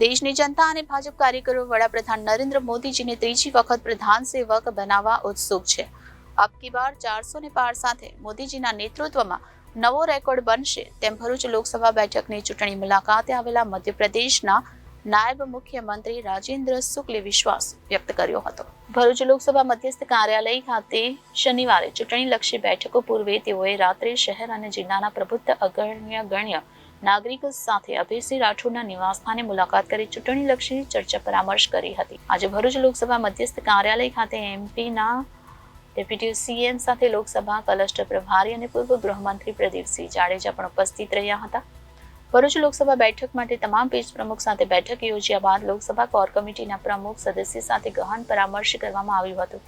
દેશની જનતા અને ભાજપ કાર્યકરો વડાપ્રધાન નરેન્દ્ર મોદીજીને ત્રીજી વખત પ્રધાન સેવક બનાવવા ઉત્સુક છે. અબકી બાર 400 પાર સાથે મોદીજીના નેતૃત્વમાં નવો રેકોર્ડ બનશે તેમ ભરૂચ લોકસભા બેઠકની ચૂંટણી મુલાકાતે આવેલા મધ્યપ્રદેશના નાયબ મુખ્યમંત્રી રાજેન્દ્ર શુક્લે વિશ્વાસ વ્યક્ત કર્યો હતો. ભરૂચ લોકસભા મધ્યસ્થ કાર્યાલય ખાતે શનિવારે ચૂંટણીલક્ષી બેઠકો પૂર્વે તેઓએ રાત્રે શહેર અને જિલ્લાના પ્રબુદ્ધ ગણ્ય નાગરિકો સાથે અભયસિંહ રાઠોડના નિવાસસ્થાને મુલાકાત કરી ચૂંટણીલક્ષી ચર્ચા પરામર્શ કરી હતી. આજે ભરૂચ લોકસભા મધ્યસ્થ કાર્યાલય ખાતે એમપીના ડેપ્યુટી સીએમ સાથે લોકસભા ક્લસ્ટર પ્રભારી અને પૂર્વ ગૃહમંત્રી પ્રદીપસિંહ જાડેજા પણ ઉપસ્થિત રહ્યા હતા. ભરૂચ લોકસભા બેઠક માટે તમામ પેજ પ્રમુખ સાથે બેઠક યોજ્યા બાદ લોકસભા કોર કમિટીના પ્રમુખ સદસ્ય સાથે ગહન પરામર્શ કરવામાં આવ્યું હતું.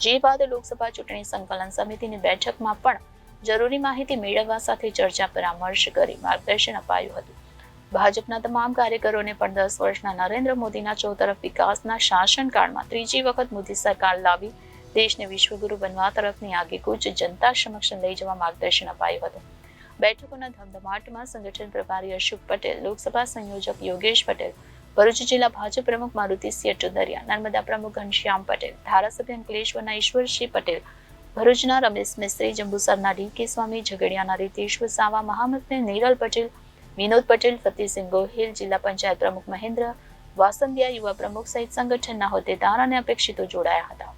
જે બાદ લોકસભા ચૂંટણી સંકલન સમિતિની બેઠકમાં પણ જરૂરી માહિતી મેળવવા સાથે ચર્ચા પરામર્શ કરી માર્ગદર્શન અપાયું હતું. ભાજપના તમામ કાર્યકરોને પણ 10 વર્ષના નરેન્દ્ર મોદીના ચોતરફ વિકાસના શાસનકાળમાં ત્રીજી વખત મોદી સરકાર લાવી દેશને વિશ્વગુરુ બનવા તરફની આગેકૂચ જનતા સમક્ષ લઈ જવા માર્ગદર્શન અપાયું હતું. બેઠકોના ધમધમાટમાં સંગઠન પ્રભારી અશોક પટેલ, લોકસભા સંયોજક યોગેશ પટેલ, ભરૂચ જિલ્લા ભાજપ પ્રમુખ મારુતિસિંહ અટોદરિયા, નર્મદા પ્રમુખ ઘનશ્યામ પટેલ, ધારાસભ્ય અંકલેશ્વરના ઈશ્વરસિંહ પટેલ, ભરૂચના રમેશ મિસ્ત્રી, જંબુસરના ડી.કે. સ્વામી, ઝઘડિયાના રીતેશ વસાવા, મહામતને નીરલ પટેલ, વિનોદ પટેલ, ફતેહસિંહ ગોહિલ, જિલ્લા પંચાયત પ્રમુખ મહેન્દ્ર વાસંદિયા, યુવા પ્રમુખ સહિત સંગઠનના હોદ્દેદાર અને અપેક્ષિતો જોડાયા હતા.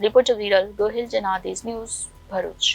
Reporter Viral Gohil, Janadesh news, Bharuch.